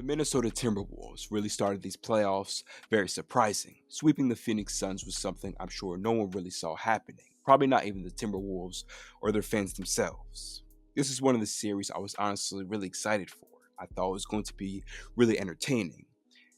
The Minnesota Timberwolves really started these playoffs very surprising. Sweeping the Phoenix Suns was something I'm sure no one really saw happening, probably not even the Timberwolves or their fans themselves. This is one of the series I was honestly really excited for. I thought it was going to be really entertaining,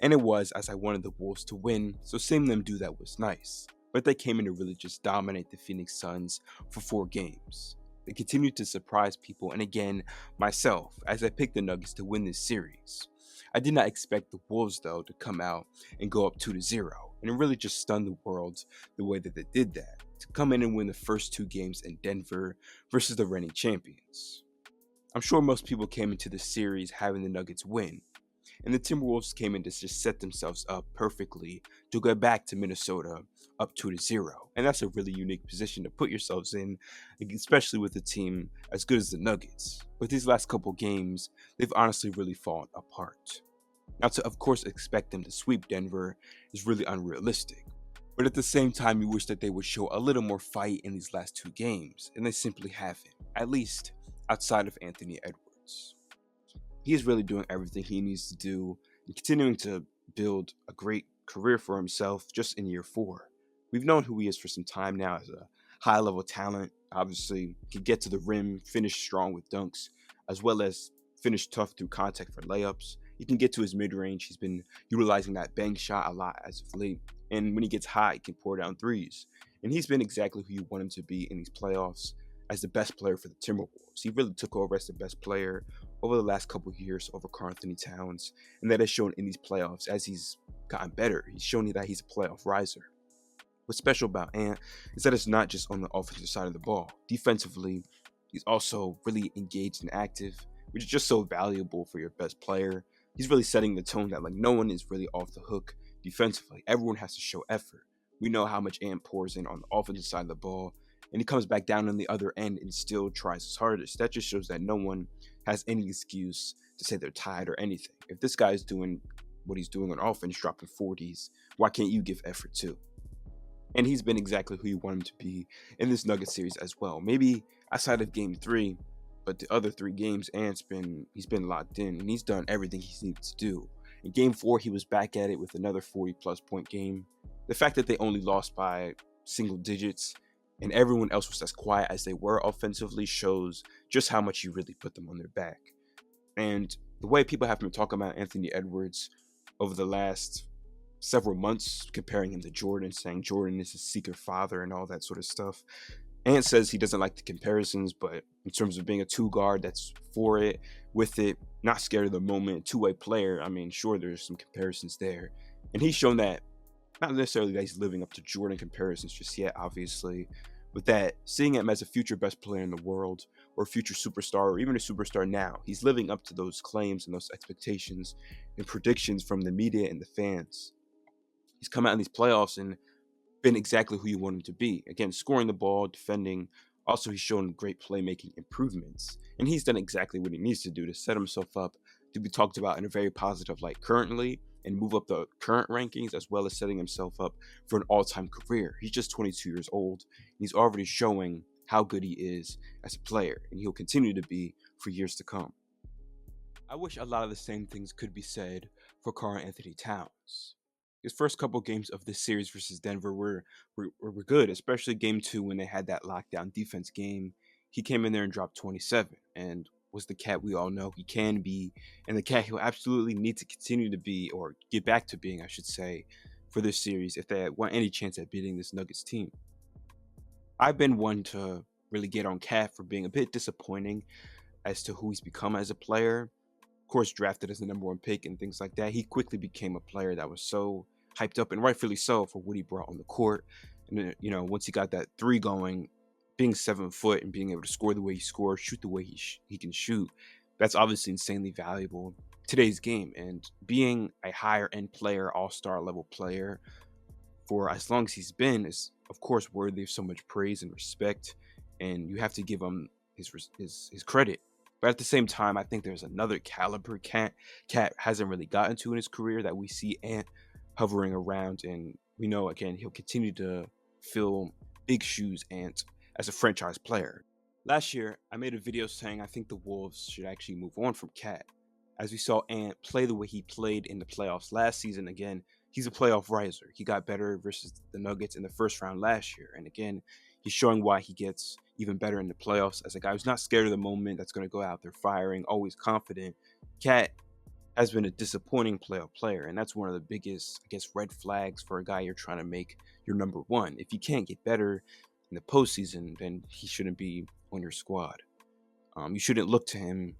and it was, as I wanted the Wolves to win, so seeing them do that was nice. But they came in to really just dominate the Phoenix Suns for 4 games. They continued to surprise people, and again, myself, as I picked the Nuggets to win this series. I did not expect the Wolves, though, to come out and go up 2-0, and it really just stunned the world the way that they did that, to come in and win the first 2 games in Denver versus the reigning champions. I'm sure most people came into the series having the Nuggets win, and the Timberwolves came in to just set themselves up perfectly to go back to Minnesota up 2-0. And that's a really unique position to put yourselves in, especially with a team as good as the Nuggets. But these last couple games, they've honestly really fallen apart. Now, to of course expect them to sweep Denver is really unrealistic. But at the same time, you wish that they would show a little more fight in these last 2 games, and they simply haven't, at least outside of Anthony Edwards. He is really doing everything he needs to do and continuing to build a great career for himself just in year 4. We've known who he is for some time now as a high level talent. Obviously, can get to the rim, finish strong with dunks, as well as finish tough through contact for layups. He can get to his mid range. He's been utilizing that bang shot a lot as of late. And when he gets hot, he can pour down threes. And he's been exactly who you want him to be in these playoffs as the best player for the Timberwolves. He really took over as the best player over the last couple of years over Karl-Anthony Towns, and that has shown in these playoffs as he's gotten better. He's shown that he's a playoff riser. What's special about Ant is that it's not just on the offensive side of the ball. Defensively, he's also really engaged and active, which is just so valuable for your best player. He's really setting the tone that no one is really off the hook defensively. Everyone has to show effort. We know how much Ant pours in on the offensive side of the ball, and he comes back down on the other end and still tries his hardest. That just shows that no one has any excuse to say they're tired or anything. If this guy is doing what he's doing on offense, dropping 40s, why can't you give effort too? And he's been exactly who you want him to be in this Nugget series as well. Maybe outside of game 3, but the other 3 games, he's been locked in and he's done everything he needs to do. In game 4, he was back at it with another 40-plus point game. The fact that they only lost by single digits and everyone else was as quiet as they were offensively shows just how much you really put them on their back. And the way people have been talking about Anthony Edwards over the last several months, comparing him to Jordan, saying Jordan is a secret father and all that sort of stuff. Ant says he doesn't like the comparisons, but in terms of being a 2 guard that's for it, with it, not scared of the moment, 2-way player, I mean, sure, there's some comparisons there. And he's shown that, not necessarily that he's living up to Jordan comparisons just yet, obviously, but that seeing him as a future best player in the world, or a future superstar, or even a superstar now, he's living up to those claims and those expectations and predictions from the media and the fans. He's come out in these playoffs and been exactly who you want him to be. Again, scoring the ball, defending. Also, he's shown great playmaking improvements. And he's done exactly what he needs to do to set himself up to be talked about in a very positive light currently and move up the current rankings, as well as setting himself up for an all-time career. He's just 22 years old. And he's already showing how good he is as a player, and he'll continue to be for years to come. I wish a lot of the same things could be said for Karl-Anthony Towns. His first couple games of this series versus Denver were good, especially game 2 when they had that lockdown defense game. He came in there and dropped 27 and was the cat we all know he can be, and the cat he'll absolutely need to continue to be, or get back to being, I should say, for this series if they want any chance at beating this Nuggets team. I've been one to really get on Cat for being a bit disappointing as to who he's become as a player. Of course, drafted as the #1 pick and things like that, he quickly became a player that was so hyped up, and rightfully so, for what he brought on the court. And then, once he got that 3 going, being 7 foot and being able to score the way he scores, shoot the way he can shoot, that's obviously insanely valuable in today's game. And being a higher end player, all-star level player for as long as he's been is, of course, worthy of so much praise and respect. And you have to give him his credit. But at the same time, I think there's another caliber Cat hasn't really gotten to in his career that we see Ant hovering around, and we know, again, he'll continue to fill big shoes Ant as a franchise player. Last year, I made a video saying I think the Wolves should actually move on from Cat. As we saw Ant play the way he played in the playoffs last season, again, he's a playoff riser. He got better versus the Nuggets in the first round last year. And again, he's showing why he gets even better in the playoffs as a guy who's not scared of the moment, that's going to go out there firing, always confident. Cat has been a disappointing playoff player, and that's one of the biggest, I guess, red flags for a guy you're trying to make your number one. If he can't get better in the postseason, then he shouldn't be on your squad. You shouldn't look to him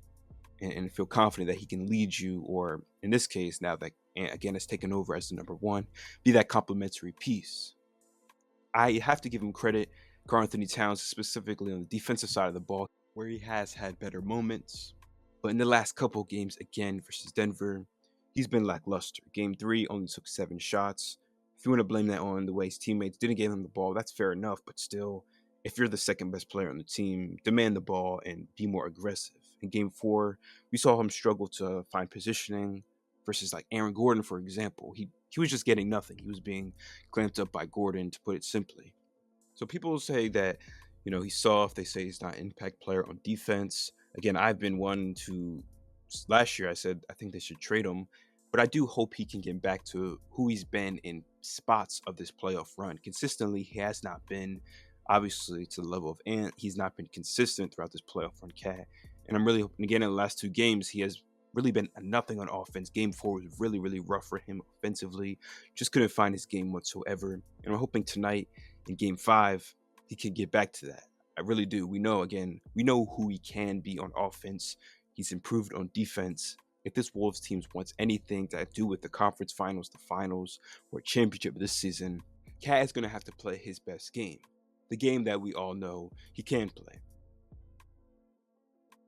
and feel confident that he can lead you, or in this case, now that Ant again has taken over as the number one, be that complementary piece. I have to give him credit, Karl-Anthony Towns, specifically on the defensive side of the ball, where he has had better moments. But in the last couple games, again versus Denver, he's been lackluster. Game 3 only took 7 shots. If you want to blame that on the way his teammates didn't give him the ball, that's fair enough. But still, if you're the second best player on the team, demand the ball and be more aggressive. In Game 4, we saw him struggle to find positioning versus like Aaron Gordon, for example. He was just getting nothing. He was being clamped up by Gordon, to put it simply. So people say that, he's soft. They say he's not an impact player on defense. Again, I've been one to, last year I said I think they should trade him, but I do hope he can get back to who he's been in spots of this playoff run. Consistently, he has not been, obviously, to the level of Ant. He's not been consistent throughout this playoff run, Cat. And I'm really hoping, again, in the last 2 games, he has really been nothing on offense. Game 4 was really, really rough for him offensively. Just couldn't find his game whatsoever. And I'm hoping tonight in Game 5, he can get back to that. I really do. We know who he can be on offense. He's improved on defense. If this Wolves team wants anything to do with the conference finals, the finals, or championship this season, Cat is going to have to play his best game. The game that we all know he can play.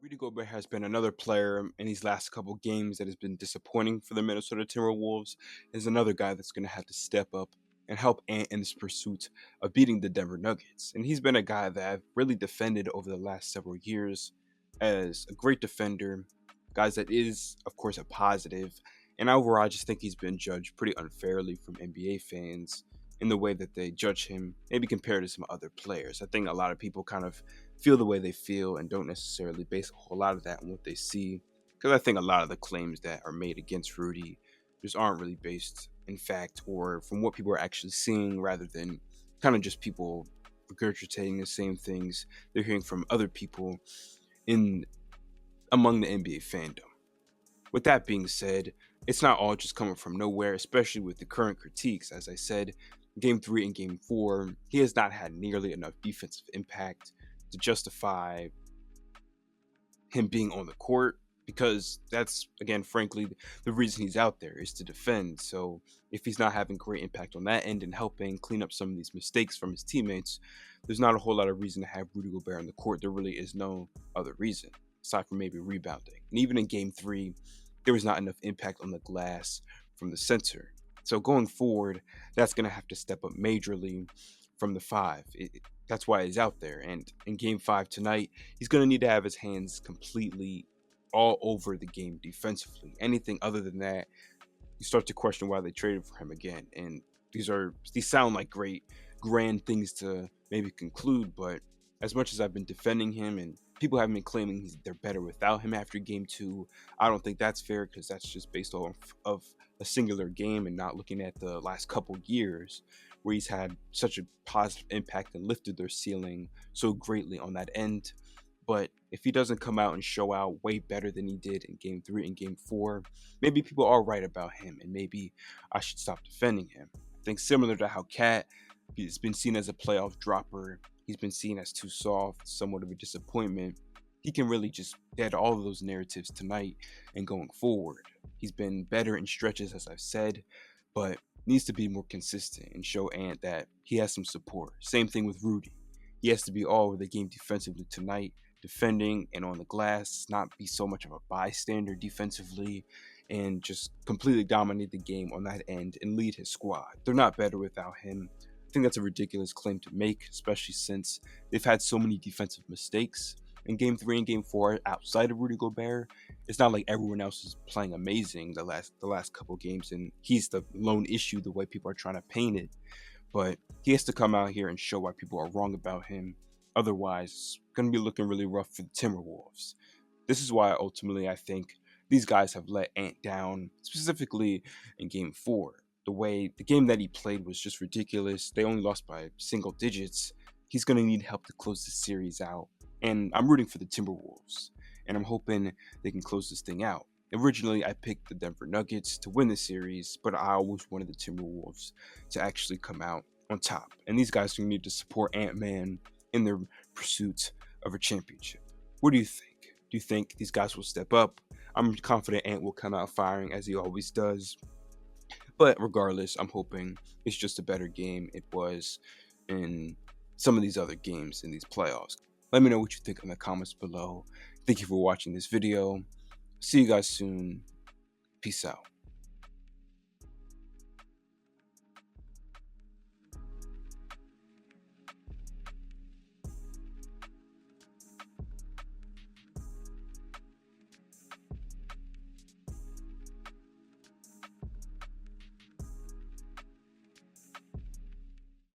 Rudy Gobert has been another player in these last couple games that has been disappointing for the Minnesota Timberwolves. Is another guy that's going to have to step up and help Ant in this pursuit of beating the Denver Nuggets. And he's been a guy that I've really defended over the last several years as a great defender. Guys, that is, of course, a positive. And overall, I just think he's been judged pretty unfairly from NBA fans in the way that they judge him, maybe compared to some other players. I think a lot of people kind of feel the way they feel and don't necessarily base a whole lot of that on what they see. Because I think a lot of the claims that are made against Rudy just aren't really based in fact or from what people are actually seeing, rather than kind of just people regurgitating the same things they're hearing from other people in among the NBA fandom. With that being said, it's not all just coming from nowhere, especially with the current critiques. As I said, Game 3 and Game 4, he has not had nearly enough defensive impact to justify him being on the court, because that's, again, frankly, the reason he's out there is to defend. So if he's not having great impact on that end and helping clean up some of these mistakes from his teammates, there's not a whole lot of reason to have Rudy Gobert on the court. There really is no other reason, aside from maybe rebounding. And even in Game 3, there was not enough impact on the glass from the center. So going forward, that's going to have to step up majorly from the 5. That's why he's out there. And in Game 5 tonight, he's going to need to have his hands completely all over the game defensively. Anything other than that, you start to question why they traded for him again. And these sound like great, grand things to maybe conclude, but as much as I've been defending him and people have been claiming they're better without him after Game 2, I don't think that's fair, because that's just based off of a singular game and not looking at the last couple years where he's had such a positive impact and lifted their ceiling so greatly on that end. But if he doesn't come out and show out way better than he did in Game 3 and Game 4, maybe people are right about him and maybe I should stop defending him. I think similar to how Cat, he's been seen as a playoff dropper, he's been seen as too soft, somewhat of a disappointment. He can really just dead all of those narratives tonight and going forward. He's been better in stretches, as I've said, but needs to be more consistent and show Ant that he has some support. Same thing with Rudy. He has to be all over the game defensively tonight, defending and on the glass, not be so much of a bystander defensively, and just completely dominate the game on that end and lead his squad. They're not better without him. I think that's a ridiculous claim to make, especially since they've had so many defensive mistakes in Game 3 and Game 4 outside of Rudy Gobert. It's not like everyone else is playing amazing the last couple games, and he's the lone issue the way people are trying to paint it. But he has to come out here and show why people are wrong about him. Otherwise, it's going to be looking really rough for the Timberwolves. This is why ultimately I think These guys have let Ant down, specifically in game 4. The game that he played was just ridiculous. They only lost by single digits. He's going to need help to close the series out. And I'm rooting for the Timberwolves, and I'm hoping they can close this thing out. Originally, I picked the Denver Nuggets to win the series, but I always wanted the Timberwolves to actually come out on top. And these guys need to support Ant-Man in their pursuit of a championship. What do you think? Do you think these guys will step up? I'm confident Ant will come out firing as he always does. But regardless, I'm hoping it's just a better game it was in some of these other games in these playoffs. Let me know what you think in the comments below. Thank you for watching this video. See you guys soon. Peace out.